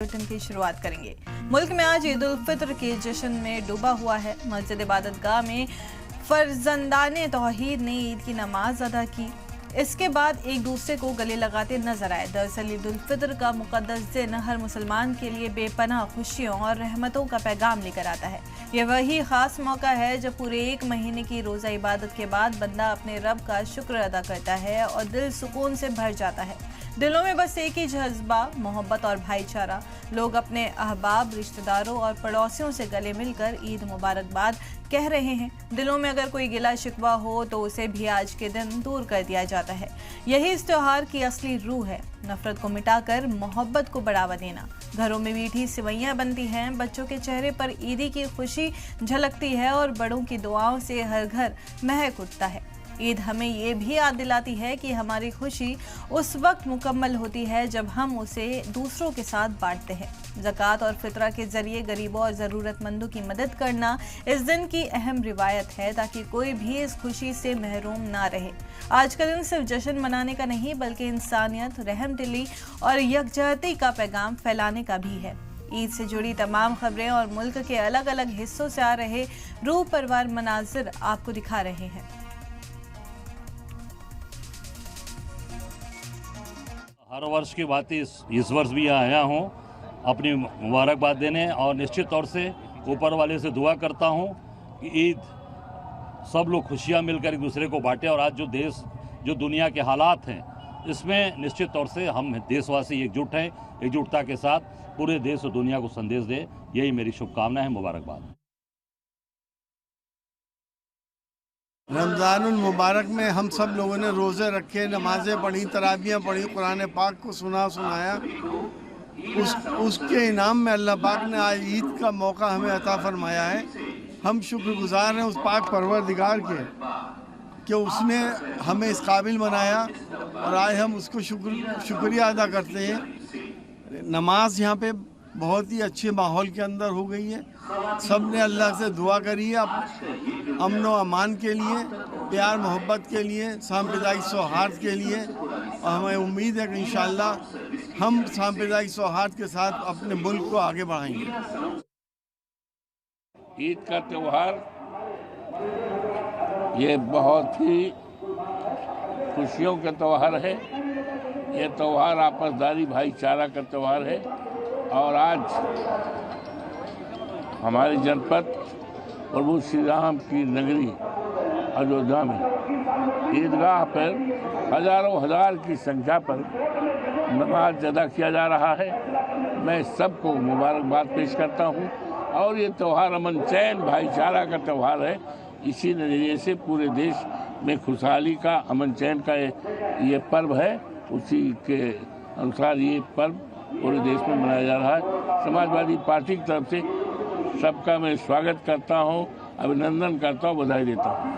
Bulletin की शुरुआत करेंगे। मुल्क में आज ईद उल फित्र के जश्न में डूबा हुआ है। मस्जिद इबादतगाह में फर्जंदाने तौहीद ने ईद की नमाज अदा की। इसके बाद एक दूसरे को गले लगाते नजर आए। दरअसल ईद उल फित्र का मुकद्दस दिन हर मुसलमान के लिए बेपनाह खुशियों और रहमतों का पैगाम लेकर आता है। यह वही खास मौका है जब पूरे एक महीने की रोज़ा इबादत के बाद बंदा अपने रब का शुक्र अदा करता है और दिल सुकून से भर जाता है। दिलों में बस एक ही जज्बा, मोहब्बत और भाईचारा। लोग अपने अहबाब, रिश्तेदारों और पड़ोसियों से गले मिलकर ईद मुबारकबाद कह रहे हैं। दिलों में अगर कोई गिला शिकवा हो तो उसे भी आज के दिन दूर कर दिया जाता है। यही इस त्योहार की असली रूह है, नफरत को मिटाकर मोहब्बत को बढ़ावा देना। घरों में मीठी सिवैयां बनती हैं, बच्चों के चेहरे पर ईदी की खुशी झलकती है और बड़ों की दुआओं से हर घर महक उठता है। ईद हमें ये भी याद दिलाती है कि हमारी खुशी उस वक्त मुकम्मल होती है जब हम उसे दूसरों के साथ बांटते हैं। ज़कात और फितरा के जरिए गरीबों और ज़रूरतमंदों की मदद करना इस दिन की अहम रिवायत है, ताकि कोई भी इस खुशी से महरूम ना रहे। आज का दिन सिर्फ जश्न मनाने का नहीं, बल्कि इंसानियत, रहमदिली और यकजहती का पैगाम फैलाने का भी है। ईद से जुड़ी तमाम खबरें और मुल्क के अलग अलग हिस्सों से आ रहे रूह परवार मनाजिर आपको दिखा रहे हैं। हर वर्ष की बात इस वर्ष भी यहाँ आया हूँ अपनी मुबारकबाद देने, और निश्चित तौर से ऊपर वाले से दुआ करता हूँ कि ईद सब लोग खुशियाँ मिलकर एक दूसरे को बांटे। और आज जो दुनिया के हालात हैं, इसमें निश्चित तौर से हम देशवासी एकजुट हैं, एकजुटता के साथ पूरे देश और दुनिया को संदेश दे, यही मेरी शुभकामना है। मुबारकबाद। रमज़ानुल मुबारक में हम सब लोगों ने रोज़े रखे, नमाज़ें पढ़ी, तराबियाँ पढ़ी, कुरान पाक को सुनाया। उसके इनाम में अल्लाह पाक ने आज ईद का मौका हमें अता फरमाया है। हम शुक्रगुज़ार हैं उस पाक परवरदिगार के कि उसने हमें इस काबिल बनाया और आज हम उसको शुक्रिया अदा करते हैं। नमाज यहाँ पे बहुत ही अच्छे माहौल के अंदर हो गई है। सब ने अल्लाह से दुआ करी है अमन व अमान के लिए, प्यार मोहब्बत के लिए, सांप्रदायिक सौहार्द के लिए। और हमें उम्मीद है कि इंशाअल्लाह हम सांप्रदायिक सौहार्द के साथ अपने मुल्क को आगे बढ़ाएंगे। ईद का त्यौहार ये बहुत ही खुशियों का त्यौहार है। ये त्यौहार आपसदारी भाईचारा का त्यौहार है। और आज हमारे जनपद प्रभु श्री राम की नगरी अयोध्या में ईदगाह पर हजारों हजार की संख्या पर नमाज अदा किया जा रहा है। मैं सबको मुबारकबाद पेश करता हूं। और ये त्यौहार अमन चैन भाईचारा का त्यौहार है। इसी नज़रिए से पूरे देश में खुशहाली का, अमन चैन का ये पर्व है। उसी के अनुसार ये पर्व पूरे देश में मनाया जा रहा है। समाजवादी पार्टी की तरफ से सबका मैं स्वागत करता हूं, अभिनंदन करता हूं, बधाई देता हूं।